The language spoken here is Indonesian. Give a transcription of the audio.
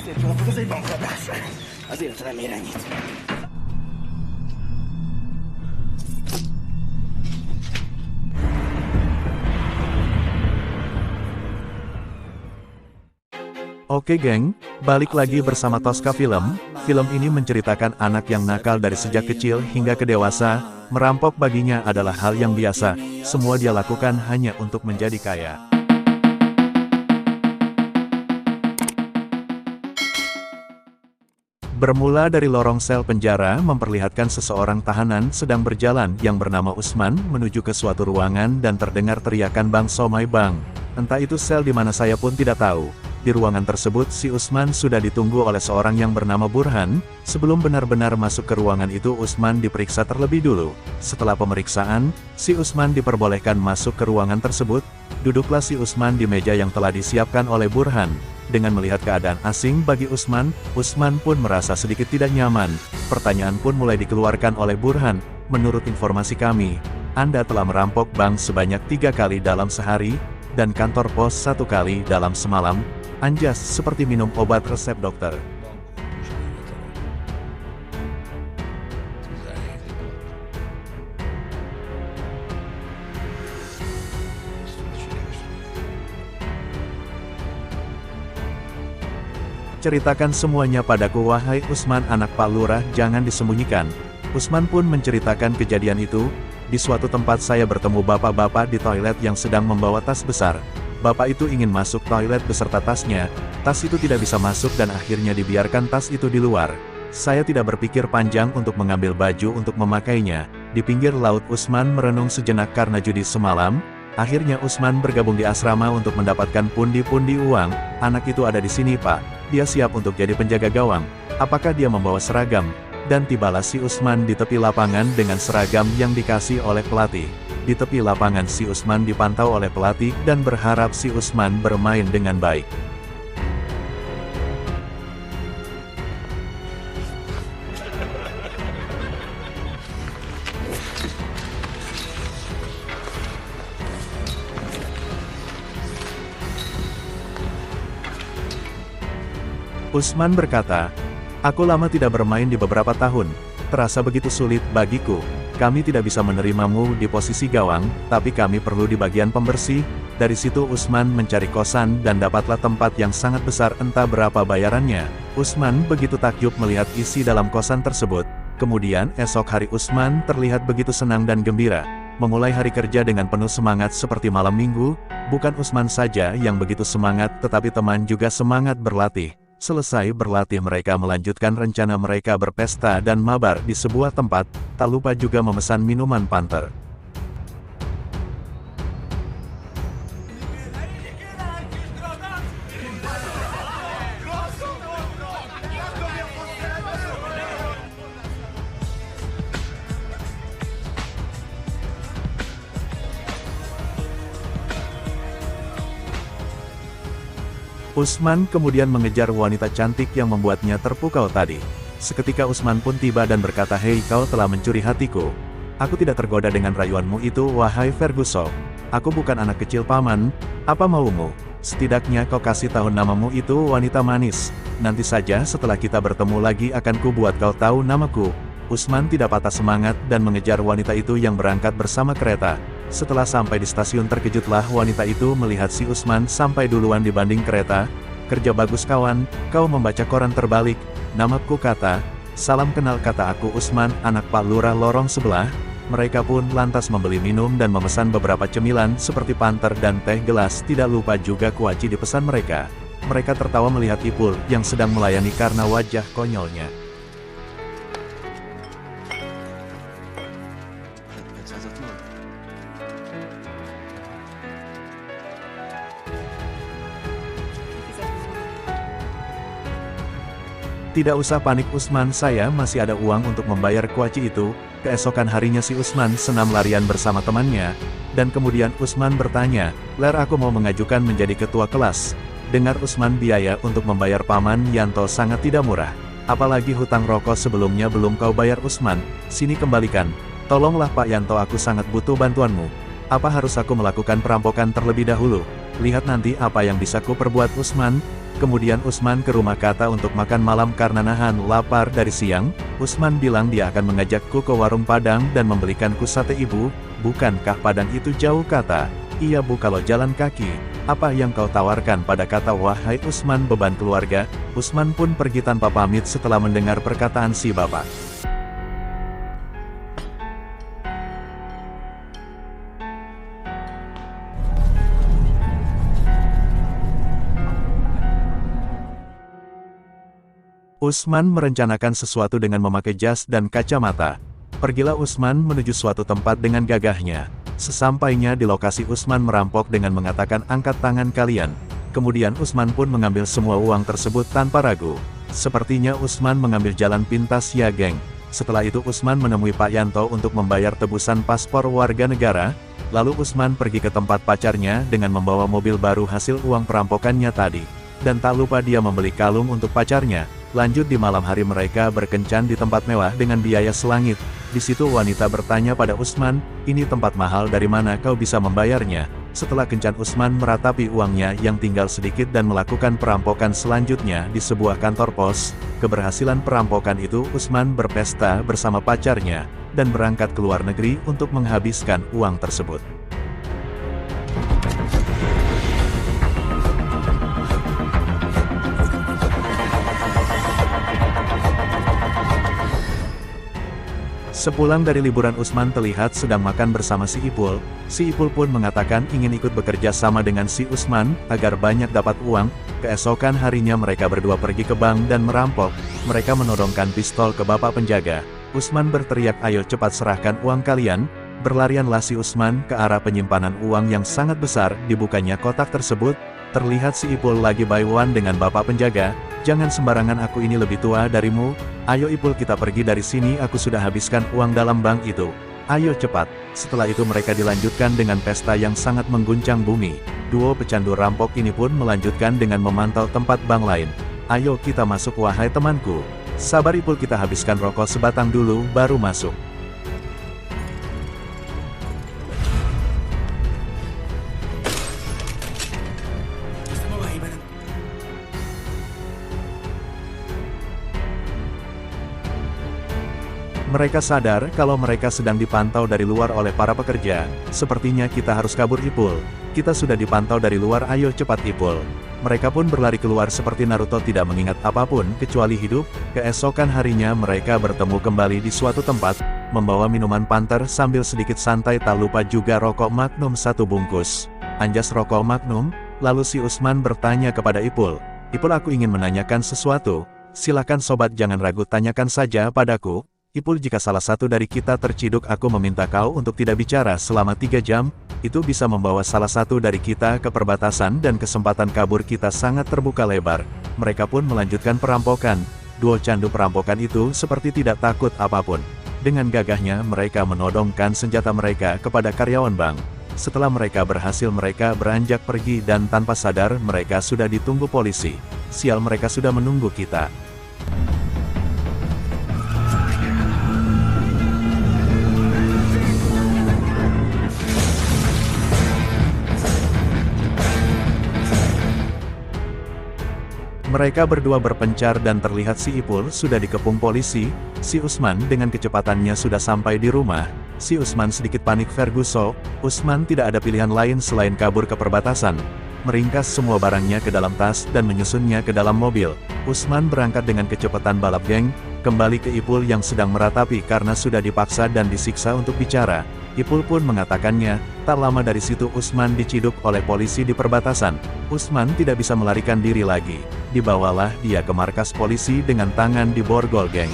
Oke geng, balik lagi bersama Tosca Film. Film ini menceritakan anak yang nakal dari sejak kecil hingga ke dewasa. Merampok baginya adalah hal yang biasa, semua dia lakukan hanya untuk menjadi kaya. Bermula dari lorong sel penjara memperlihatkan seseorang tahanan sedang berjalan yang bernama Usman menuju ke suatu ruangan dan terdengar teriakan "Bang Somai Bang." Entah itu sel di mana saya pun tidak tahu. Di ruangan tersebut si Usman sudah ditunggu oleh seorang yang bernama Burhan. Sebelum benar-benar masuk ke ruangan itu Usman diperiksa terlebih dulu. Setelah pemeriksaan, si Usman diperbolehkan masuk ke ruangan tersebut. Duduklah si Usman di meja yang telah disiapkan oleh Burhan. Dengan melihat keadaan asing bagi Usman, Usman pun merasa sedikit tidak nyaman. Pertanyaan pun mulai dikeluarkan oleh Burhan. Menurut informasi kami, Anda telah merampok bank sebanyak 3 kali dalam sehari, dan kantor pos 1 kali dalam semalam. Anjas seperti minum obat resep dokter. Ceritakan semuanya padaku wahai Usman anak Pak Lurah, jangan disembunyikan. Usman pun menceritakan kejadian itu. Di suatu tempat saya bertemu bapak-bapak di toilet yang sedang membawa tas besar. Bapak itu ingin masuk toilet beserta tasnya, tas itu tidak bisa masuk dan akhirnya dibiarkan tas itu di luar. Saya tidak berpikir panjang untuk mengambil baju untuk memakainya. Di pinggir laut Usman merenung sejenak karena judi semalam. Akhirnya Usman bergabung di asrama untuk mendapatkan pundi-pundi uang. Anak itu ada di sini Pak, dia siap untuk jadi penjaga gawang. Apakah dia membawa seragam? Dan tibalah si Usman di tepi lapangan dengan seragam yang dikasih oleh pelatih. Di tepi lapangan si Usman dipantau oleh pelatih dan berharap si Usman bermain dengan baik. Usman berkata, "Aku lama tidak bermain di beberapa tahun, terasa begitu sulit bagiku. Kami tidak bisa menerimamu di posisi gawang, tapi kami perlu di bagian pembersih." Dari situ Usman mencari kosan dan dapatlah tempat yang sangat besar, entah berapa bayarannya. Usman begitu takjub melihat isi dalam kosan tersebut. Kemudian esok hari Usman terlihat begitu senang dan gembira. Memulai hari kerja dengan penuh semangat seperti malam minggu. Bukan Usman saja yang begitu semangat, tetapi teman juga semangat berlatih. Selesai berlatih mereka melanjutkan rencana mereka berpesta dan mabar di sebuah tempat, tak lupa juga memesan minuman Panther. Usman kemudian mengejar wanita cantik yang membuatnya terpukau tadi. Seketika Usman pun tiba dan berkata, "Hei, kau telah mencuri hatiku. Aku tidak tergoda dengan rayuanmu itu, wahai Ferguson. Aku bukan anak kecil paman. Apa maumu? Setidaknya kau kasih tahu namamu itu, wanita manis. Nanti saja setelah kita bertemu lagi akan kubuat kau tahu namaku." Usman tidak patah semangat dan mengejar wanita itu yang berangkat bersama kereta. Setelah sampai di stasiun terkejutlah wanita itu melihat si Usman sampai duluan dibanding kereta. "Kerja bagus kawan, kau membaca koran terbalik. Namaku kata, salam kenal," kata aku Usman, anak Pak Lurah lorong sebelah. Mereka pun lantas membeli minum dan memesan beberapa cemilan seperti Panther dan teh gelas, tidak lupa juga kuaci dipesan mereka. Mereka tertawa melihat Ipul yang sedang melayani karena wajah konyolnya. Tidak usah panik Usman, saya masih ada uang untuk membayar kuaci itu. Keesokan harinya si Usman senam larian bersama temannya. Dan kemudian Usman bertanya, "Ler, aku mau mengajukan menjadi ketua kelas." Dengar Usman, biaya untuk membayar Paman Yanto sangat tidak murah. Apalagi hutang rokok sebelumnya belum kau bayar Usman. "Sini kembalikan. Tolonglah Pak Yanto, aku sangat butuh bantuanmu. Apa harus aku melakukan perampokan terlebih dahulu? Lihat nanti apa yang bisa ku perbuat Usman." Kemudian Usman ke rumah Kata untuk makan malam karena nahan lapar dari siang. Usman bilang dia akan mengajakku ke warung Padang dan membelikanku sate ibu. Bukankah Padang itu jauh, Kata? Iya bu, kalau jalan kaki. Apa yang kau tawarkan pada Kata? Wahai Usman, beban keluarga. Usman pun pergi tanpa pamit setelah mendengar perkataan si bapak. Usman merencanakan sesuatu dengan memakai jas dan kacamata. Pergilah Usman menuju suatu tempat dengan gagahnya. Sesampainya di lokasi, Usman merampok dengan mengatakan, "Angkat tangan kalian." Kemudian Usman pun mengambil semua uang tersebut tanpa ragu. Sepertinya Usman mengambil jalan pintas, ya geng. Setelah itu Usman menemui Pak Yanto untuk membayar tebusan paspor warga negara. Lalu Usman pergi ke tempat pacarnya dengan membawa mobil baru hasil uang perampokannya tadi. Dan tak lupa dia membeli kalung untuk pacarnya. Lanjut, di malam hari mereka berkencan di tempat mewah dengan biaya selangit. Di situ wanita bertanya pada Usman, "Ini tempat mahal, dari mana kau bisa membayarnya?" Setelah kencan, Usman meratapi uangnya yang tinggal sedikit dan melakukan perampokan selanjutnya di sebuah kantor pos. Keberhasilan perampokan itu, Usman berpesta bersama pacarnya dan berangkat ke luar negeri untuk menghabiskan uang tersebut. Sepulang dari liburan, Usman terlihat sedang makan bersama si Ipul. Si Ipul pun mengatakan ingin ikut bekerja sama dengan si Usman, agar banyak dapat uang. Keesokan harinya mereka berdua pergi ke bank dan merampok. Mereka menodongkan pistol ke bapak penjaga. Usman berteriak, "Ayo cepat serahkan uang kalian." Berlarianlah si Usman ke arah penyimpanan uang yang sangat besar. Dibukanya kotak tersebut, terlihat si Ipul lagi by one dengan bapak penjaga. "Jangan sembarangan, aku ini lebih tua darimu. Ayo Ipul, kita pergi dari sini, aku sudah habiskan uang dalam bank itu. Ayo cepat." Setelah itu mereka dilanjutkan dengan pesta yang sangat mengguncang bumi. Duo pecandu rampok ini pun melanjutkan dengan memantau tempat bank lain. "Ayo kita masuk, wahai temanku." "Sabar Ipul, kita habiskan rokok sebatang dulu, baru masuk." Mereka sadar kalau mereka sedang dipantau dari luar oleh para pekerja. "Sepertinya kita harus kabur Ipul. Kita sudah dipantau dari luar, ayo cepat Ipul." Mereka pun berlari keluar seperti Naruto, tidak mengingat apapun kecuali hidup. Keesokan harinya mereka bertemu kembali di suatu tempat, membawa minuman Panther sambil sedikit santai, tak lupa juga rokok Magnum 1 bungkus. Anjas rokok Magnum, lalu si Usman bertanya kepada Ipul, "Ipul, aku ingin menanyakan sesuatu." "Silakan sobat, jangan ragu, tanyakan saja padaku." "Ipul, jika salah satu dari kita terciduk, aku meminta kau untuk tidak bicara selama 3 jam. Itu bisa membawa salah satu dari kita ke perbatasan dan kesempatan kabur kita sangat terbuka lebar." Mereka pun melanjutkan perampokan. Duo candu perampokan itu seperti tidak takut apapun. Dengan gagahnya mereka menodongkan senjata mereka kepada karyawan bank. Setelah mereka berhasil, mereka beranjak pergi dan tanpa sadar mereka sudah ditunggu polisi. "Sial, mereka sudah menunggu kita." Mereka berdua berpencar dan terlihat si Ipul sudah dikepung polisi. Si Usman dengan kecepatannya sudah sampai di rumah. Si Usman sedikit panik. Ferguson, Usman tidak ada pilihan lain selain kabur ke perbatasan. Meringkas semua barangnya ke dalam tas dan menyusunnya ke dalam mobil. Usman berangkat dengan kecepatan balap geng, kembali ke Ipul yang sedang meratapi karena sudah dipaksa dan disiksa untuk bicara. Ipul pun mengatakannya. Tak lama dari situ Usman diciduk oleh polisi di perbatasan. Usman tidak bisa melarikan diri lagi. Dibawalah dia ke markas polisi dengan tangan di borgol geng.